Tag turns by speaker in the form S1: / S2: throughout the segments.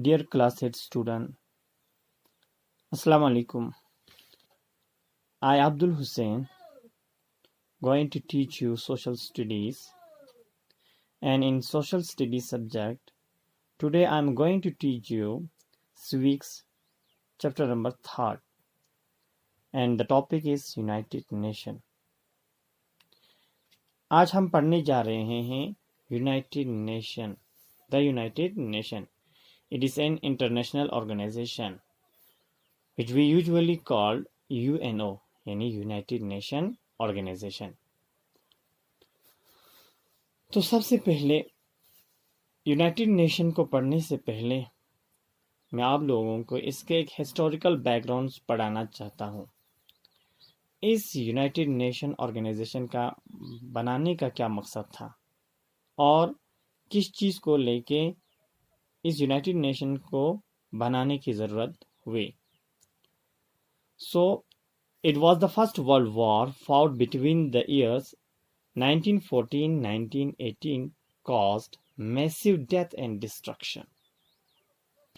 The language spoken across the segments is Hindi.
S1: Dear class 8 student, Assalamu alaikum. I Abdul Hussein going to teach you social studies, and in social studies subject today I am going to teach you civics chapter number 3rd, and the topic is United Nation. आज हम पढ़ने जा रहे हैं United Nation. The United Nation. It is an international organization which we usually call UNO, यानी United Nation Organization. तो सबसे पहले यूनाइटेड नेशन को पढ़ने से पहले मैं आप लोगों को इसके एक हिस्टोरिकल बैकग्राउंड पढ़ाना चाहता हूँ। इस यूनाइटेड नेशन ऑर्गेनाइजेशन का बनाने का क्या मकसद था और किस चीज़ को लेके इस यूनाइटेड नेशन को बनाने की ज़रूरत हुई। So it was the first world war fought between the years 1914-1918 caused massive death and destruction.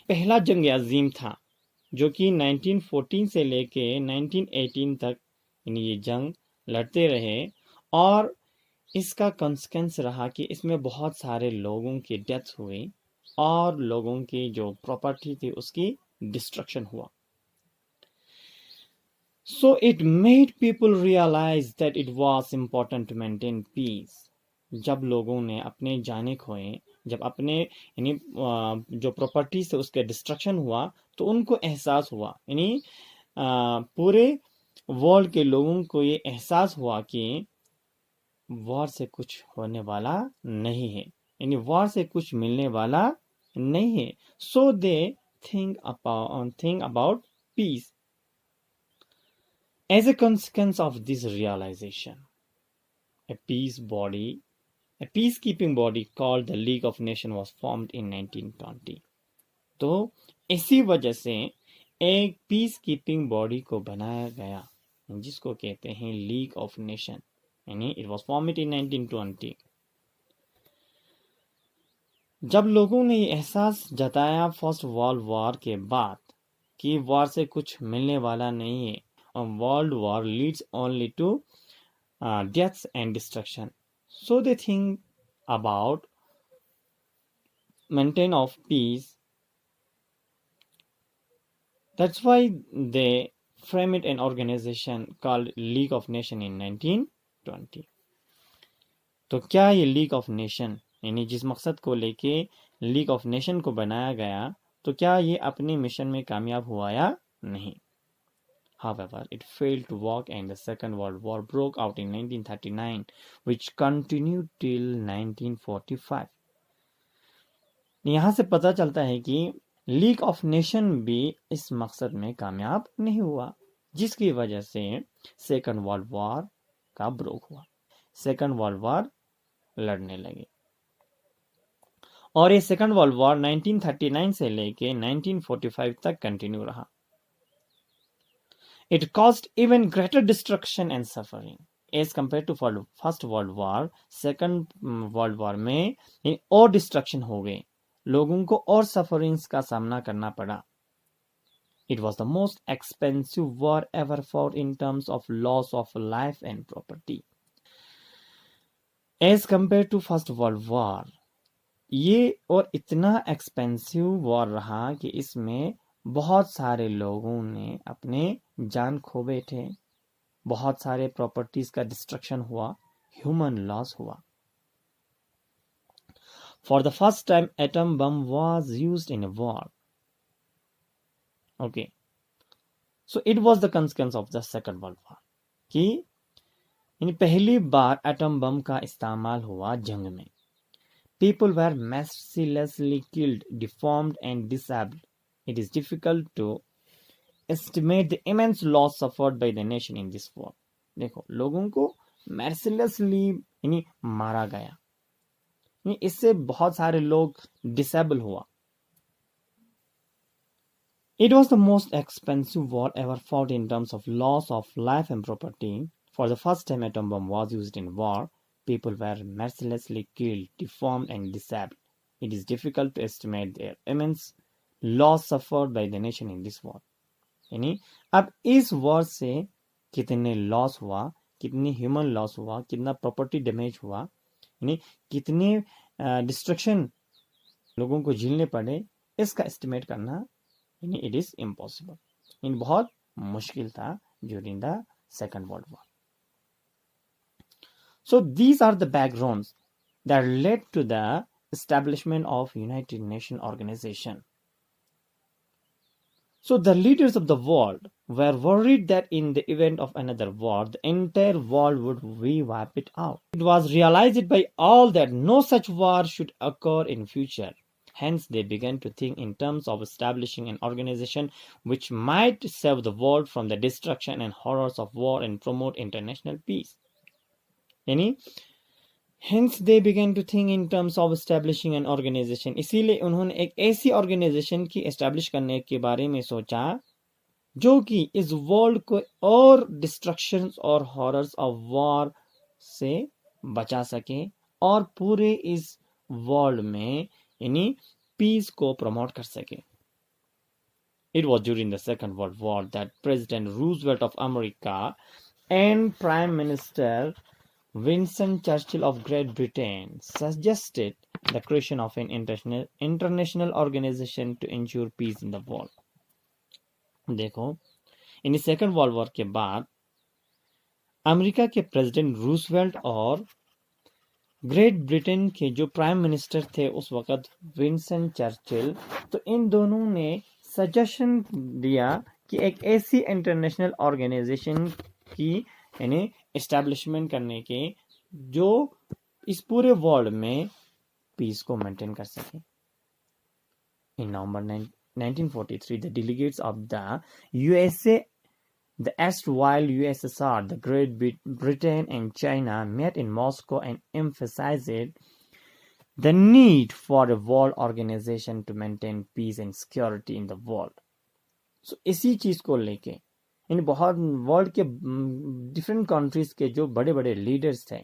S1: पहला जंग अजीम था जो कि 1914 से लेके 1918 तक ये जंग लड़ते रहे और इसका कॉन्सिक्वेंस रहा कि इसमें बहुत सारे लोगों की डेथ हुई और लोगों की जो प्रॉपर्टी थी उसकी डिस्ट्रक्शन हुआ. So it made people realize that it was important to maintain peace. जब लोगों ने अपने जाने खोए, जब अपने यानी जो प्रॉपर्टी से उसका डिस्ट्रक्शन हुआ तो उनको एहसास हुआ, यानी पूरे वर्ल्ड के लोगों को ये एहसास हुआ कि वॉर से कुछ होने वाला नहीं है, यानी वॉर से कुछ मिलने वाला नहीं है. So they think about peace. As a consequence of this realization, a peacekeeping body called the League of Nations was formed in 1920. तो इसी वजह से एक peacekeeping body को बनाया गया जिसको कहते हैं League of Nations, यानी it was formed in 1920. जब लोगों ने एहसास जताया फर्स्ट वर्ल्ड वॉर के बाद कि वॉर से कुछ मिलने वाला नहीं है, a world war leads only to deaths and destruction. So they think about maintain of peace. That's why they frame it an organization called League of Nations in 1920. तो क्या ये लीग ऑफ नेशन यानी जिस मकसद को लेके लीग ऑफ नेशन को बनाया गया तो क्या ये अपने मिशन में कामयाब हुआ या नहीं? However, it failed to work and the Second World War broke out in 1939, which continued till 1945. यहाँ से पता चलता है कि लीग ऑफ नेशन भी इस मकसद में कामयाब नहीं हुआ, जिसकी वजह से सेकंड वर्ल्ड वॉर का ब्रोक हुआ. सेकंड वर्ल्ड वॉर लड़ने लगे और ये सेकंड वर्ल्ड वॉर 1939 से लेके 1945 तक कंटिन्यू रहा. It caused even greater destruction and suffering as compared to First World War. Second World War में और डिस्ट्रक्शन हो गए, लोगों को और सफरिंग्स का सामना करना पड़ा. It was the most expensive war ever fought in terms of loss of life and property. As compared to First World War, ये और इतना एक्सपेंसिव वॉर रहा कि इसमें बहुत सारे लोगों ने अपने जान खो बैठे, बहुत सारे प्रॉपर्टीज का डिस्ट्रक्शन हुआ, ह्यूमन लॉस हुआ. For the first time atom bomb was used in a war. Okay, so it was the consequence of the second world war कि यानी पहली बार एटम बम का इस्तेमाल हुआ जंग में. People were mercilessly killed, deformed and disabled. It is difficult to estimate the immense loss suffered by the nation in this war. देखो, लोगों को mercilessly यानी मारा गया, यानी इससे बहुत सारे लोग डिसेबल हुआ. It was the most expensive war ever fought in terms of loss of life and property. For the first time atom bomb was used in war, people were mercilessly killed, deformed and disabled. It is difficult to estimate their immense loss suffered by the nation in this war. यानी अब इस वॉर से कितने लॉस हुआ, कितनी ह्यूमन लॉस हुआ, कितना प्रॉपर्टी डैमेज हुआ, यानी कितने डिस्ट्रक्शन लोगों को झेलने पड़े, इसका एस्टिमेट करना यानी इट इज इम्पॉसिबल। इन बहुत मुश्किल था during the second world war. So these are the backgrounds that led to the establishment of United Nations organization. So the leaders of the world were worried that in the event of another war, the entire world would be wiped out. It was realized by all that no such war should occur in future. Hence, they began to think in terms of establishing an organization which might save the world from the destruction and horrors of war and promote international peace. यानी Hence they began to think in terms of establishing an organization. इसीलिए उन्होंने एक ऐसी ऑर्गेनाइजेशन की एस्टैब्लिश करने के बारे में सोचा जो कि इस वर्ल्ड को और डिस्ट्रक्शंस और हॉरर्स ऑफ वॉर से बचा सके और पूरे इस वर्ल्ड में यानी पीस को प्रमोट कर सके। It was during the Second World War that President Roosevelt of America and Prime Minister Winston Churchill of Great Britain suggested the creation of an international organization to ensure peace in the world. देखो, इन सेकेंड वर्ल्ड वॉर के बाद अमेरिका के प्रेसिडेंट रूजवेल्ट और ग्रेट ब्रिटेन के जो प्राइम मिनिस्टर थे उस वक्त विंस्टन चर्चिल, तो इन दोनों ने सजेशन दिया कि एक ऐसी इंटरनेशनल ऑर्गेनाइजेशन की यानी एस्टैब्लिशमेंट करने के जो इस पूरे वर्ल्ड में पीस को मेंटेन कर सके। इन नवंबर 1943 the delegates of the USA, the erstwhile USSR, the Great Britain and China met in Moscow and emphasized the need for a world organization to maintain peace and security in the world. So इसी चीज को लेके इन बहुत वर्ल्ड के डिफरेंट कंट्रीज के जो बड़े बड़े लीडर्स थे,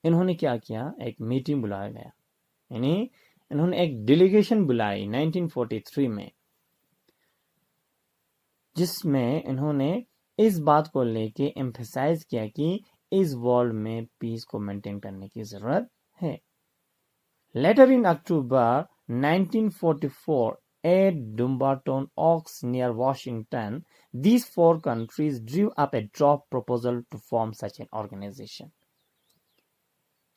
S1: इन्होंने क्या किया, एक मीटिंग बुलाया गया, यानी इन्होंने एक डेलीगेशन बुलाई 1943 में, जिसमें इन्होंने इस बात को लेके एम्फेसाइज किया कि इस वर्ल्ड में पीस को मेंटेन करने की जरूरत है। Later in October 1944 at Dumbarton Oaks near Washington, these four countries drew up a draft proposal to form such an organization.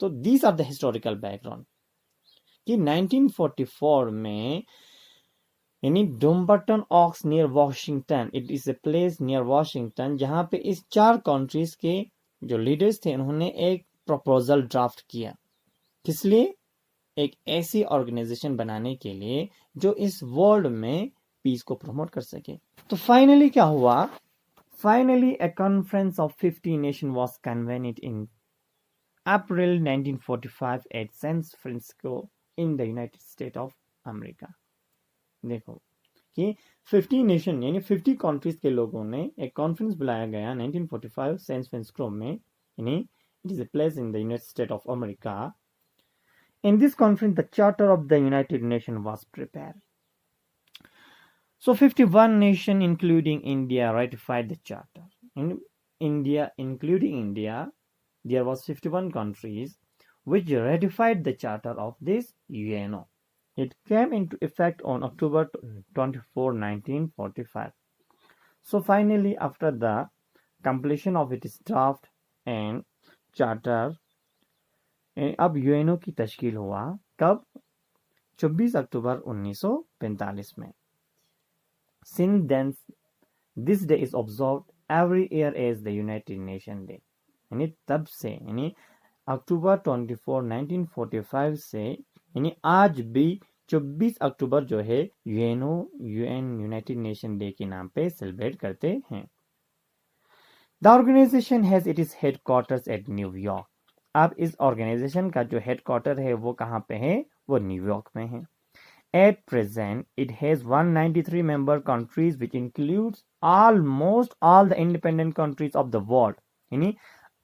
S1: So these are the historical background कि 1944 में यानी Dumbarton Oaks near Washington, it is a place near Washington, जहां पे इस चार कंट्रीज के जो लीडर्स थे उन्होंने एक प्रपोजल ड्राफ्ट किया, किस लिए, एक ऐसी ऑर्गेनाइजेशन बनाने के लिए जो इस वर्ल्ड में पीस को प्रमोट कर सके। तो फाइनली क्या हुआ, finally a conference of 50 nation was convened in April 1945 at San Francisco in the United State of America. देखो कि 50 नेशन यानी 50 कंट्रीज के लोगों ने एक कॉन्फ्रेंस बुलाया गया 1945 सैन फ्रांसिस्को में, यानी it is a place in the United State of America. In this conference, the Charter of the United Nations was prepared. So 51 nations, including India, ratified the Charter. In India, including India, there was 51 countries which ratified the Charter of this UNO. It came into effect on October 24, 1945. So finally, after the completion of its draft and Charter, अब यूएनओ की तश्कील हुआ कब, 24 अक्टूबर 1945 में। Since then, this day is observed every year as the United Nations Day. यानी तब से यानी अक्टूबर 24, 1945 से यानी आज भी 24 अक्टूबर जो है यूएनओ यूनाइटेड नेशन डे के नाम पे सेलिब्रेट करते हैं। The organization has its headquarters at New York. अब इस ऑर्गेनाइजेशन का जो हेडक्वार्टर है वो कहाँ पे है, वो न्यूयॉर्क में है। At present, it has 193 member countries, which includes almost all the independent countries of the world. यानी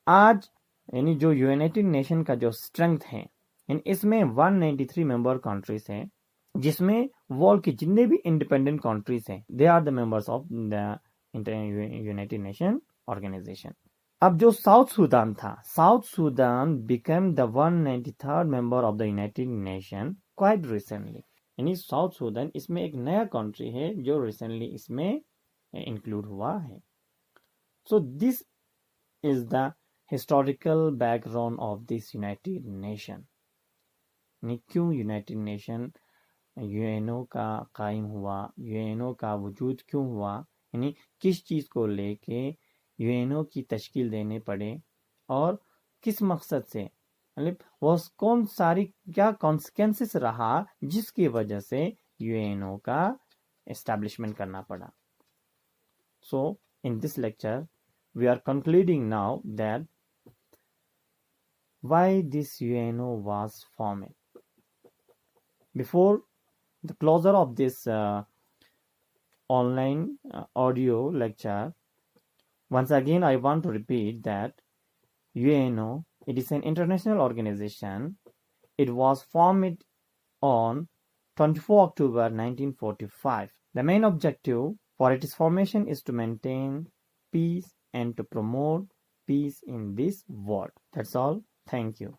S1: आज यानी जो यूनाइटेड नेशन का जो स्ट्रेंथ है, यानी इसमें 193 मेंबर कंट्रीज हैं, जिसमें वर्ल्ड के जितने भी इंडिपेंडेंट कंट्रीज हैं they are the members of the United Nation organization. अब जो साउथ सूडान था, South Sudan become the 193rd member of the United Nation quite recently. यानी साउथ सूडान इसमें एक नया कंट्री है जो रिसेंटली इसमें इंक्लूड हुआ है। So this is the historical background of this United nation. क्यों यूनाइटेड नेशन यूएनओ का कायम हुआ, यूएनओ का वजूद क्यों हुआ, यानी किस चीज़ को लेके यूएनओ की तश्कील देने पड़े और किस मकसद से, मतलब वो कौन सारी क्या कॉन्सिक्वेंसेस रहा जिसकी वजह से यूएनओ का एस्टैब्लिशमेंट करना पड़ा। So in this lecture we are concluding now that why this UNO was formed. Before the closure of this online audio lecture, once again I want to repeat that UNO, it is an international organization. It was formed on 24 October 1945. The main objective for its formation is to maintain peace and to promote peace in this world. That's all. Thank you.